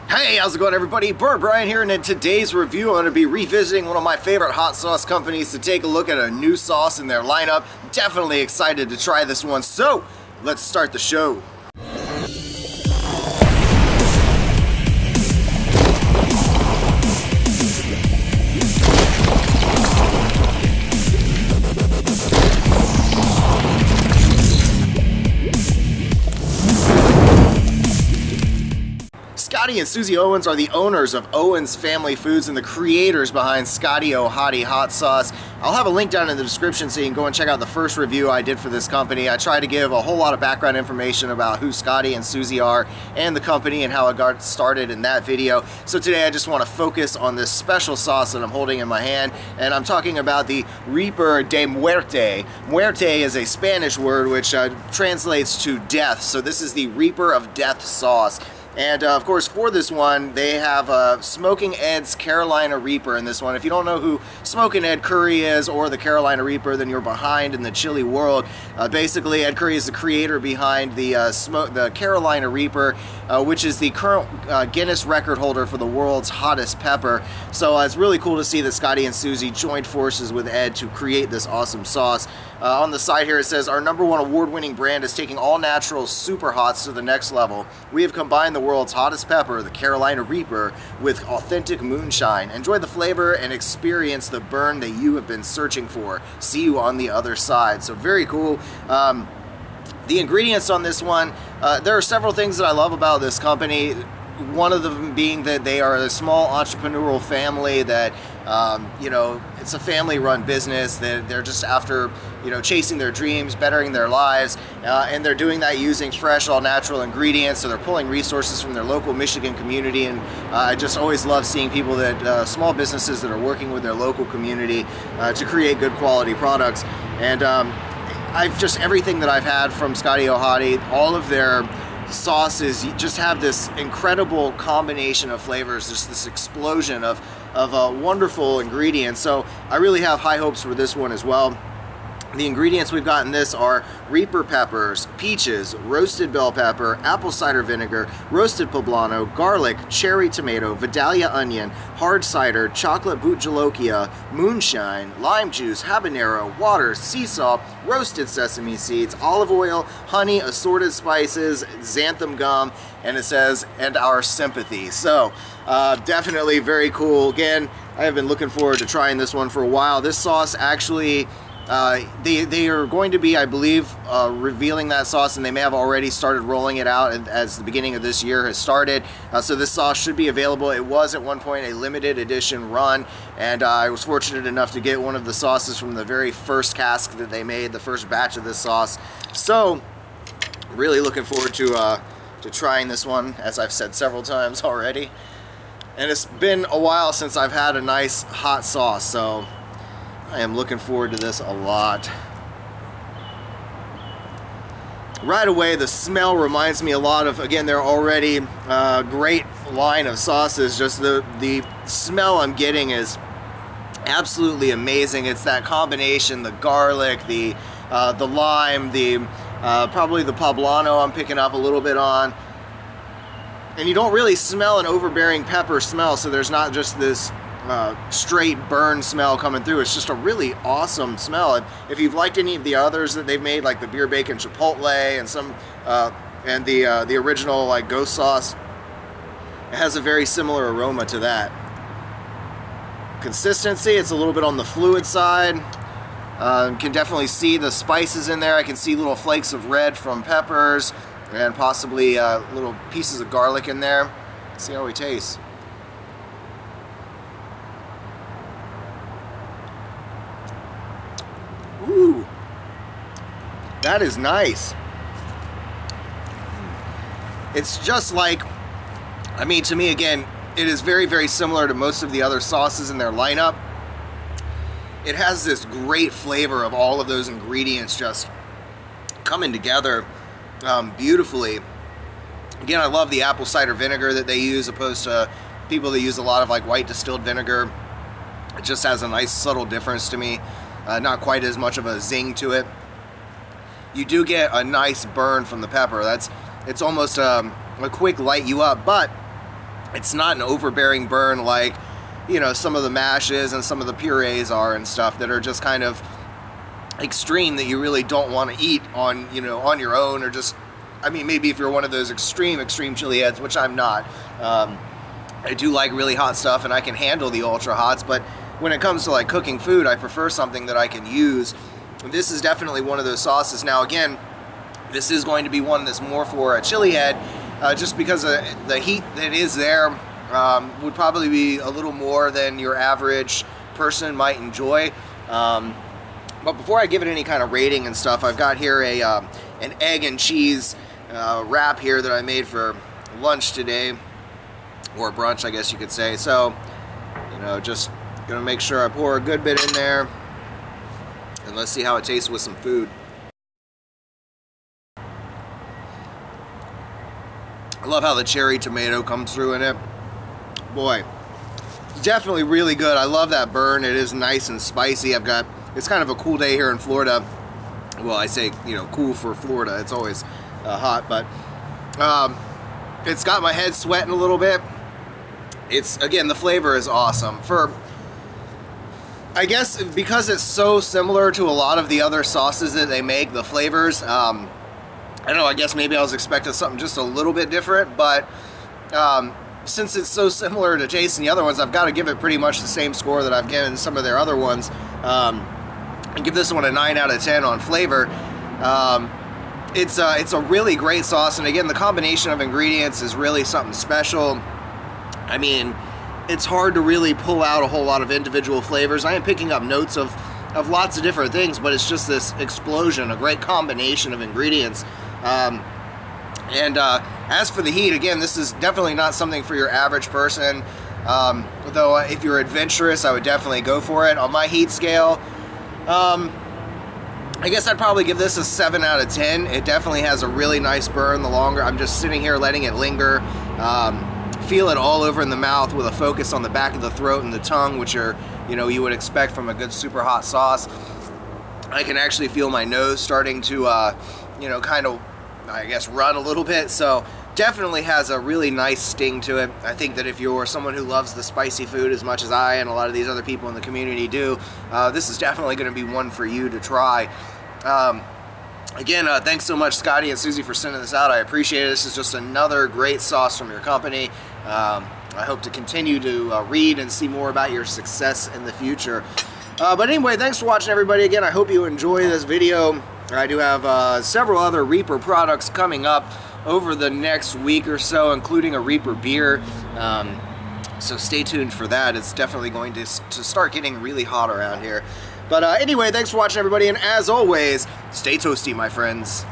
Hey, how's it going everybody? BurntBrian here, and in today's review I'm going to be revisiting one of my favorite hot sauce companies to take a look at a new sauce in their lineup. Definitely excited to try this one, so let's start the show. Scotty and Susie Owens are the owners of Owens Family Foods and the creators behind Scotty O Hottie Hot Sauce. I'll have a link down in the description so you can go and check out the first review I did for this company. I try to give a whole lot of background information about who Scotty and Susie are and the company and how it got started in that video. So today I just want to focus on this special sauce that I'm holding in my hand, and I'm talking about the Reaper de Muerte. Muerte is a Spanish word which translates to death, so this is the Reaper of Death sauce. And of course, for this one, they have Smoking Ed's Carolina Reaper in this one. If you don't know who Smoking Ed Curry is or the Carolina Reaper, then you're behind in the chili world. Basically, Ed Curry is the creator behind the Carolina Reaper, which is the current Guinness record holder for the world's hottest pepper. So it's really cool to see that Scotty and Susie joined forces with Ed to create this awesome sauce. On the side here it says, our #1 award-winning brand is taking all natural super hots to the next level. We have combined the world's hottest pepper, the Carolina Reaper, with authentic moonshine. Enjoy the flavor and experience the burn that you have been searching for. See you on the other side. So very cool. The ingredients on this one, there are several things that I love about this company. One of them being that they are a small entrepreneurial family that, you know, it's a family-run business. They're just after, you know, chasing their dreams, bettering their lives, and they're doing that using fresh, all-natural ingredients. So they're pulling resources from their local Michigan community, and I just always love seeing people that, small businesses that are working with their local community to create good quality products. And everything that I've had from Scotty O Hottie, all of their sauces just have this incredible combination of flavors, just this explosion of wonderful ingredients. So I really have high hopes for this one as well. The ingredients we've got in this are Reaper peppers, peaches, roasted bell pepper, apple cider vinegar, roasted poblano, garlic, cherry tomato, Vidalia onion, hard cider, chocolate boot jalokia, moonshine, lime juice, habanero, water, sea salt, roasted sesame seeds, olive oil, honey, assorted spices, xanthan gum, and it says, and our sympathy. So definitely very cool. Again, I have been looking forward to trying this one for a while. This sauce actually, they are going to be, I believe, revealing that sauce, and they may have already started rolling it out as the beginning of this year has started. So this sauce should be available. It was at one point a limited edition run, and I was fortunate enough to get one of the sauces from the very first cask that they made, the first batch of this sauce. So really looking forward to trying this one, as I've said several times already. And it's been a while since I've had a nice hot sauce, so I am looking forward to this a lot. Right away, the smell reminds me a lot of, again, they're already a great line of sauces. Just the smell I'm getting is absolutely amazing. It's that combination, the garlic, the lime, probably the poblano I'm picking up a little bit on. And you don't really smell an overbearing pepper smell, so there's not just this straight burn smell coming through. It's just a really awesome smell. And if you've liked any of the others that they've made, like the beer bacon chipotle and some and the original like ghost sauce, it has a very similar aroma to that. Consistency, it's a little bit on the fluid side. Can definitely see the spices in there. I can see little flakes of red from peppers and possibly little pieces of garlic in there. Let's see how he tastes. Ooh, that is nice. It's just like, I mean, to me, again, it is very, very similar to most of the other sauces in their lineup. It has this great flavor of all of those ingredients just coming together beautifully. Again, I love the apple cider vinegar that they use, opposed to people that use a lot of like white distilled vinegar. It just has a nice subtle difference to me. Not quite as much of a zing to it. You do get a nice burn from the pepper. It's almost a quick light you up, but It's not an overbearing burn like, you know, some of the mashes and some of the purees are and stuff that are just kind of extreme that you really don't want to eat on, you know, on your own, or just, I mean, maybe if you're one of those extreme chili heads, which I'm not. I do like really hot stuff and I can handle the ultra hots, but when it comes to like cooking food, I prefer something that I can use. This is definitely one of those sauces. Now again, this is going to be one that's more for a chili head, just because the heat that is there would probably be a little more than your average person might enjoy. But before I give it any kind of rating and stuff, I've got here an egg and cheese wrap here that I made for lunch today, or brunch, I guess you could say. So, you know, just gonna make sure I pour a good bit in there, and let's see how it tastes with some food. I love how the cherry tomato comes through in it. Boy, it's definitely really good. I love that burn. It is nice and spicy. It's kind of a cool day here in Florida. Well, I say, you know, cool for Florida. It's always hot, but it's got my head sweating a little bit. Again, the flavor is awesome. I guess because it's so similar to a lot of the other sauces that they make, the flavors, I don't know, I guess maybe I was expecting something just a little bit different, but since it's so similar to taste and the other ones, I've got to give it pretty much the same score that I've given some of their other ones, and give this one a 9 out of 10 on flavor. It's a really great sauce, and again, the combination of ingredients is really something special. I mean, it's hard to really pull out a whole lot of individual flavors. I am picking up notes of lots of different things, but it's just this explosion, a great combination of ingredients. As for the heat, again, this is definitely not something for your average person. Though if you're adventurous, I would definitely go for it. On my heat scale, I guess I'd probably give this a 7 out of 10. It definitely has a really nice burn the longer I'm just sitting here letting it linger. Feel it all over in the mouth with a focus on the back of the throat and the tongue, which are, you know, you would expect from a good super hot sauce. I can actually feel my nose starting to, you know, kind of, I guess, run a little bit. So definitely has a really nice sting to it. I think that if you're someone who loves the spicy food as much as I and a lot of these other people in the community do, this is definitely going to be one for you to try. Again, thanks so much, Scotty and Susie, for sending this out. I appreciate it. This is just another great sauce from your company. I hope to continue to read and see more about your success in the future. But anyway, thanks for watching, everybody. Again, I hope you enjoy this video. I do have several other Reaper products coming up over the next week or so, including a Reaper beer. So stay tuned for that. It's definitely going to start getting really hot around here. But anyway, thanks for watching, everybody, and as always, stay toasty, my friends.